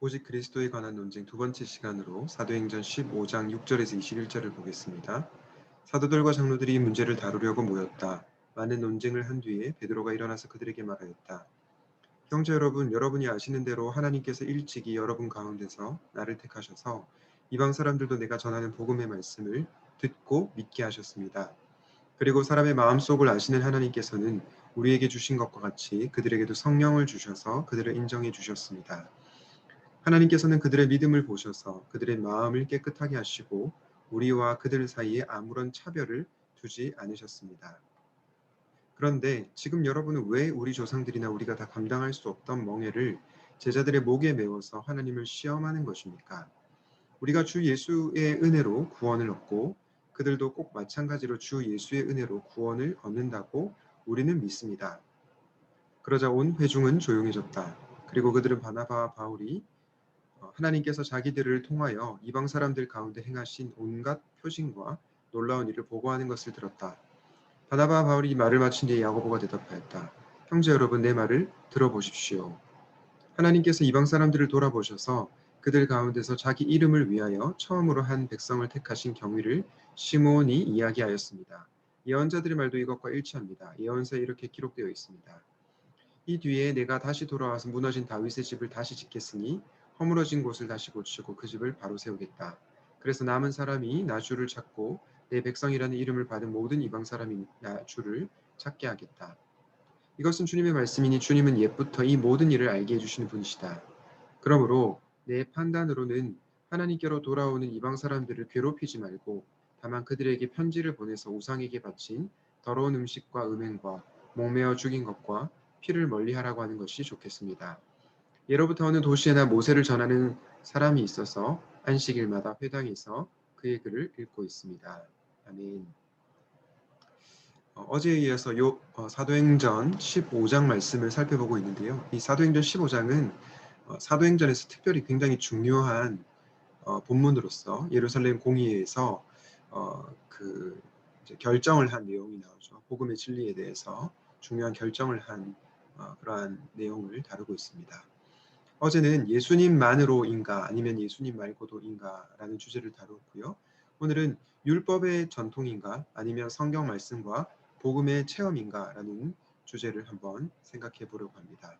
오직 그리스도에 관한 논쟁 두 번째 시간으로 사도행전 15장 6절에서 21절을 보겠습니다. 사도들과 장로들이 이 문제를 다루려고 모였다. 많은 논쟁을 한 뒤에 베드로가 일어나서 그들에게 말하였다. 형제 여러분, 여러분이 아시는 대로 하나님께서 일찍이 여러분 가운데서 나를 택하셔서 이방 사람들도 내가 전하는 복음의 말씀을 듣고 믿게 하셨습니다. 그리고 사람의 마음속을 아시는 하나님께서는 우리에게 주신 것과 같이 그들에게도 성령을 주셔서 그들을 인정해 주셨습니다. 하나님께서는 그들의 믿음을 보셔서 그들의 마음을 깨끗하게 하시고 우리와 그들 사이에 아무런 차별을 두지 않으셨습니다. 그런데 지금 여러분은 왜 우리 조상들이나 우리가 다 감당할 수 없던 멍에를 제자들의 목에 메워서 하나님을 시험하는 것입니까? 우리가 주 예수의 은혜로 구원을 얻고 그들도 꼭 마찬가지로 주 예수의 은혜로 구원을 얻는다고 우리는 믿습니다. 그러자 온 회중은 조용해졌다. 그리고 그들은 바나바와 바울이 하나님께서 자기들을 통하여 이방 사람들 가운데 행하신 온갖 표징과 놀라운 일을 보고하는 것을 들었다. 바나바와 바울이 말을 마친 뒤에 야고보가 대답하였다. 형제 여러분, 내 말을 들어보십시오. 하나님께서 이방 사람들을 돌아보셔서 그들 가운데서 자기 이름을 위하여 처음으로 한 백성을 택하신 경위를 시므온이 이야기하였습니다. 예언자들의 말도 이것과 일치합니다. 예언서에 이렇게 기록되어 있습니다. 이 뒤에 내가 다시 돌아와서 무너진 다윗의 집을 다시 짓겠으니 허물어진 곳을 다시 고치고 그 집을 바로 세우겠다. 그래서 남은 사람이 나 주를 찾고 내 백성이라는 이름을 받은 모든 이방 사람이 나 주를 찾게 하겠다. 이것은 주님의 말씀이니 주님은 옛부터 이 모든 일을 알게 해주시는 분이시다. 그러므로 내 판단으로는 하나님께로 돌아오는 이방 사람들을 괴롭히지 말고 다만 그들에게 편지를 보내서 우상에게 바친 더러운 음식과 음행과 목매어 죽인 것과 피를 멀리하라고 하는 것이 좋겠습니다. 예로부터 어느 도시에나 모세를 전하는 사람이 있어서 안식일마다 회당에서 그의 글을 읽고 있습니다. 아멘. 어제에 이어서 사도행전 15장 말씀을 살펴보고 있는데요. 이 사도행전 15장은 사도행전에서 특별히 굉장히 중요한 본문으로서 예루살렘 공의회에서 결정을 한 내용이 나오죠. 복음의 진리에 대해서 중요한 결정을 한 그러한 내용을 다루고 있습니다. 어제는 예수님만으로인가 아니면 예수님 말고도인가라는 주제를 다루었고요. 오늘은 율법의 전통인가 아니면 성경 말씀과 복음의 체험인가라는 주제를 한번 생각해 보려고 합니다.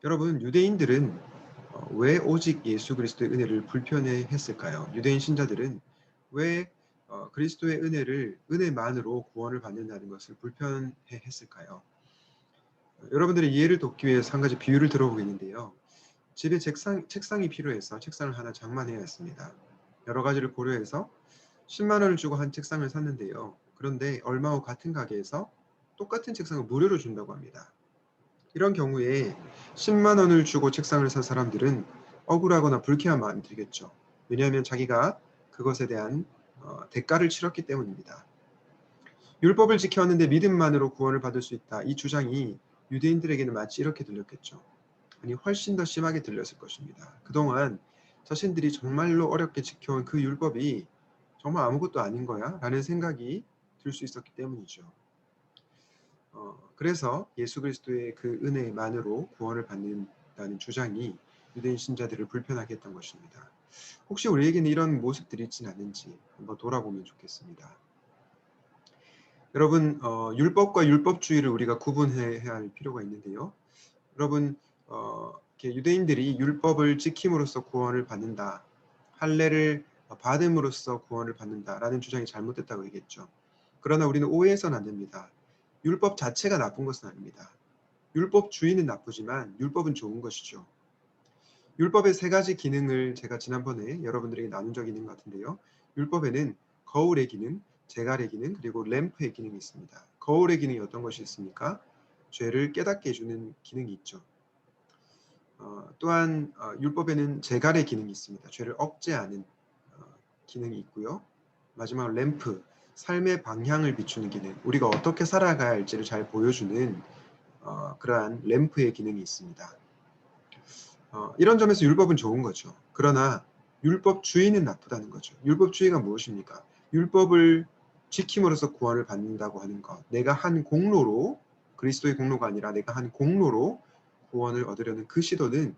여러분, 유대인들은 왜 오직 예수 그리스도의 은혜를 불편해했을까요? 유대인 신자들은 왜 그리스도의 은혜만으로 구원을 받는다는 것을 불편해했을까요? 여러분들의 이해를 돕기 위해서 한 가지 비유를 들어보겠는데요. 집에 책상이 필요해서 책상을 하나 장만해야 했습니다. 여러 가지를 고려해서 10만 원을 주고 한 책상을 샀는데요. 그런데 얼마 후 같은 가게에서 똑같은 책상을 무료로 준다고 합니다. 이런 경우에 10만 원을 주고 책상을 산 사람들은 억울하거나 불쾌한 마음이 들겠죠. 왜냐하면 자기가 그것에 대한 대가를 치렀기 때문입니다. 율법을 지켰는데 믿음만으로 구원을 받을 수 있다. 이 주장이 유대인들에게는 마치 이렇게 들렸겠죠. 아니, 훨씬 더 심하게 들렸을 것입니다. 그동안 자신들이 정말로 어렵게 지켜온 그 율법이 정말 아무것도 아닌 거야? 라는 생각이 들 수 있었기 때문이죠. 그래서 예수 그리스도의 그 은혜만으로 구원을 받는다는 주장이 유대인 신자들을 불편하게 했던 것입니다. 혹시 우리에게는 이런 모습들이 있지는 않은지 한번 돌아보면 좋겠습니다. 여러분, 율법과 율법주의를 우리가 구분해야 할 필요가 있는데요. 여러분, 유대인들이 율법을 지킴으로써 구원을 받는다, 할례를 받음으로써 구원을 받는다라는 주장이 잘못됐다고 얘기했죠. 그러나 우리는 오해해서는 안 됩니다. 율법 자체가 나쁜 것은 아닙니다. 율법주의는 나쁘지만 율법은 좋은 것이죠. 율법의 세 가지 기능을 제가 지난번에 여러분들에게 나눈 적이 있는 것 같은데요. 율법에는 거울의 기능, 제갈의 기능, 그리고 램프의 기능이 있습니다. 거울의 기능이 어떤 것이 있습니까? 죄를 깨닫게 해주는 기능이 있죠. 또한 율법에는 제갈의 기능이 있습니다. 죄를 억제하는 기능이 있고요. 마지막으로 램프, 삶의 방향을 비추는 기능, 우리가 어떻게 살아가야 할지를 잘 보여주는 그러한 램프의 기능이 있습니다. 이런 점에서 율법은 좋은 거죠. 그러나 율법주의는 나쁘다는 거죠. 율법주의가 무엇입니까? 율법을 지킴으로써 구원을 받는다고 하는 것. 내가 한 공로로, 그리스도의 공로가 아니라 내가 한 공로로 구원을 얻으려는 그 시도는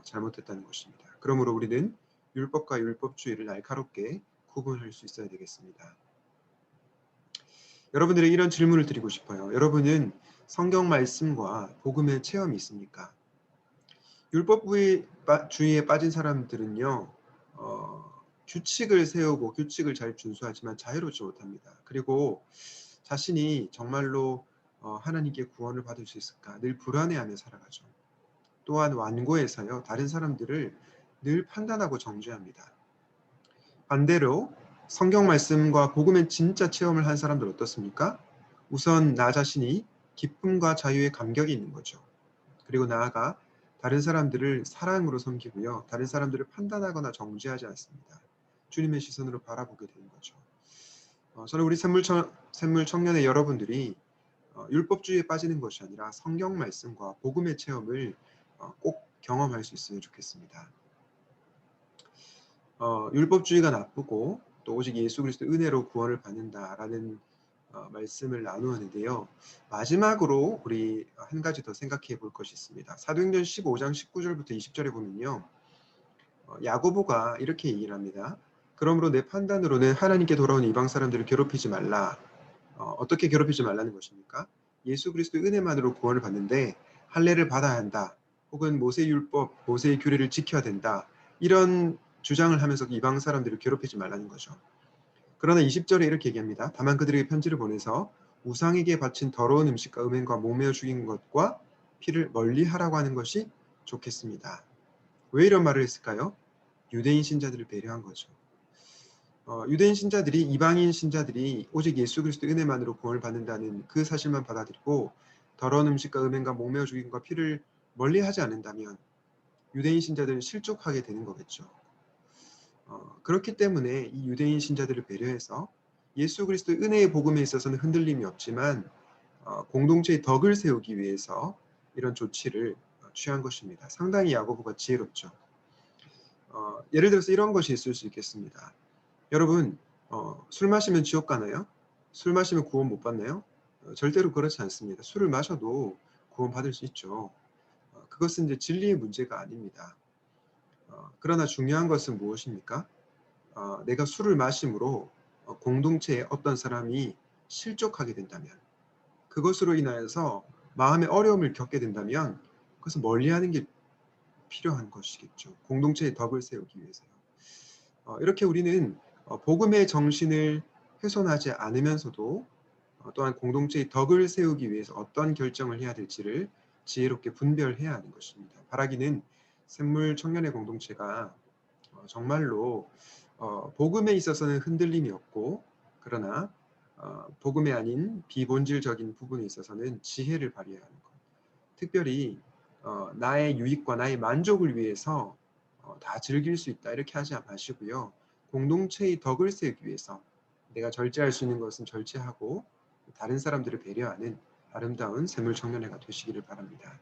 잘못했다는 것입니다. 그러므로 우리는 율법과 율법주의를 날카롭게 구분할 수 있어야 되겠습니다. 여러분들에게 이런 질문을 드리고 싶어요. 여러분은 성경 말씀과 복음의 체험이 있습니까? 율법주의에 빠진 사람들은요, 규칙을 세우고 규칙을 잘 준수하지만 자유롭지 못합니다. 그리고 자신이 정말로 하나님께 구원을 받을 수 있을까 늘 불안해하며 살아가죠. 또한 완고해서요, 다른 사람들을 늘 판단하고 정죄합니다. 반대로 성경 말씀과 복음의 진짜 체험을 한 사람들 어떻습니까? 우선 나 자신이 기쁨과 자유의 감격이 있는 거죠. 그리고 나아가 다른 사람들을 사랑으로 섬기고요. 다른 사람들을 판단하거나 정죄하지 않습니다. 주님의 시선으로 바라보게 되는 거죠. 저는 우리 샘물 청년의 여러분들이 율법주의에 빠지는 것이 아니라 성경 말씀과 복음의 체험을 꼭 경험할 수 있으면 좋겠습니다. 율법주의가 나쁘고 또 오직 예수 그리스도 은혜로 구원을 받는다라는 말씀을 나누었는데요. 마지막으로 우리 한 가지 더 생각해 볼 것이 있습니다. 사도행전 15장 19절부터 20절에 보면요. 야고보가 이렇게 얘기를 합니다. 그러므로 내 판단으로는 하나님께 돌아온 이방 사람들을 괴롭히지 말라. 어떻게 괴롭히지 말라는 것입니까? 예수 그리스도의 은혜만으로 구원을 받는데 할례를 받아야 한다. 혹은 모세 율법, 모세의 규례를 지켜야 된다. 이런 주장을 하면서 이방 사람들을 괴롭히지 말라는 거죠. 그러나 20절에 이렇게 얘기합니다. 다만 그들에게 편지를 보내서 우상에게 바친 더러운 음식과 음행과 목매어 죽인 것과 피를 멀리하라고 하는 것이 좋겠습니다. 왜 이런 말을 했을까요? 유대인 신자들을 배려한 거죠. 유대인 신자들이 이방인 신자들이 오직 예수 그리스도 은혜만으로 구원을 받는다는 그 사실만 받아들이고 더러운 음식과 음행과 목매어 죽임과 피를 멀리하지 않는다면 유대인 신자들은 실족하게 되는 거겠죠. 그렇기 때문에 이 유대인 신자들을 배려해서 예수 그리스도의 은혜의 복음에 있어서는 흔들림이 없지만 공동체의 덕을 세우기 위해서 이런 조치를 취한 것입니다. 상당히 야고보가 지혜롭죠. 예를 들어서 이런 것이 있을 수 있겠습니다. 여러분, 술 마시면 지옥 가나요? 술 마시면 구원 못 받나요? 절대로 그렇지 않습니다. 술을 마셔도 구원 받을 수 있죠. 그것은 이제 진리의 문제가 아닙니다. 그러나 중요한 것은 무엇입니까? 내가 술을 마심으로 공동체에 어떤 사람이 실족하게 된다면, 그것으로 인하여서 마음의 어려움을 겪게 된다면 그것을 멀리하는 게 필요한 것이겠죠. 공동체의 덕을 세우기 위해서요. 이렇게 우리는 복음의 정신을 훼손하지 않으면서도 또한 공동체의 덕을 세우기 위해서 어떤 결정을 해야 될지를 지혜롭게 분별해야 하는 것입니다. 바라기는 샘물 청년의 공동체가 정말로 복음에 있어서는 흔들림이 없고 그러나 복음이 아닌 비본질적인 부분에 있어서는 지혜를 발휘해야 하는 것. 특별히 나의 유익과 나의 만족을 위해서 다 즐길 수 있다 이렇게 하지 마시고요. 공동체의 덕을 세우기 위해서 내가 절제할 수 있는 것은 절제하고 다른 사람들을 배려하는 아름다운 샘물 청년회가 되시기를 바랍니다.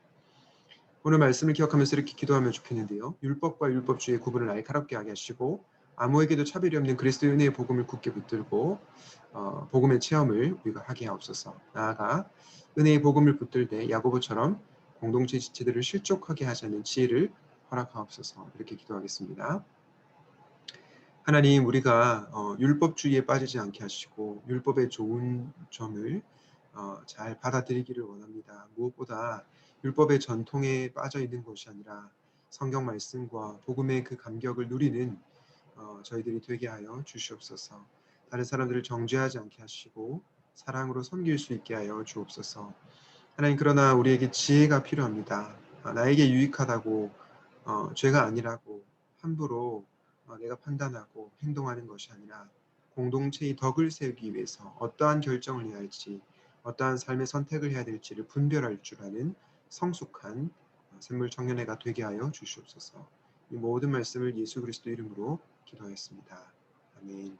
오늘 말씀을 기억하면서 이렇게 기도하면 좋겠는데요. 율법과 율법주의의 구분을 날카롭게 하게 하시고 아무에게도 차별이 없는 그리스도의 은혜의 복음을 굳게 붙들고 복음의 체험을 우리가 하게 하옵소서. 나아가 은혜의 복음을 붙들 때 야고보처럼 공동체 지체들을 실족하게 하지 않는 지혜를 허락하옵소서. 이렇게 기도하겠습니다. 하나님, 우리가 율법주의에 빠지지 않게 하시고 율법의 좋은 점을 잘 받아들이기를 원합니다. 무엇보다 율법의 전통에 빠져 있는 것이 아니라 성경 말씀과 복음의 그 감격을 누리는 저희들이 되게 하여 주시옵소서. 다른 사람들을 정죄하지 않게 하시고 사랑으로 섬길 수 있게 하여 주옵소서. 하나님, 그러나 우리에게 지혜가 필요합니다. 나에게 유익하다고 죄가 아니라고 함부로 내가 판단하고 행동하는 것이 아니라 공동체의 덕을 세우기 위해서 어떠한 결정을 해야 할지 어떠한 삶의 선택을 해야 될지를 분별할 줄 아는 성숙한 샘물 청년회가 되게 하여 주시옵소서. 이 모든 말씀을 예수 그리스도 이름으로 기도하였습니다. 아멘.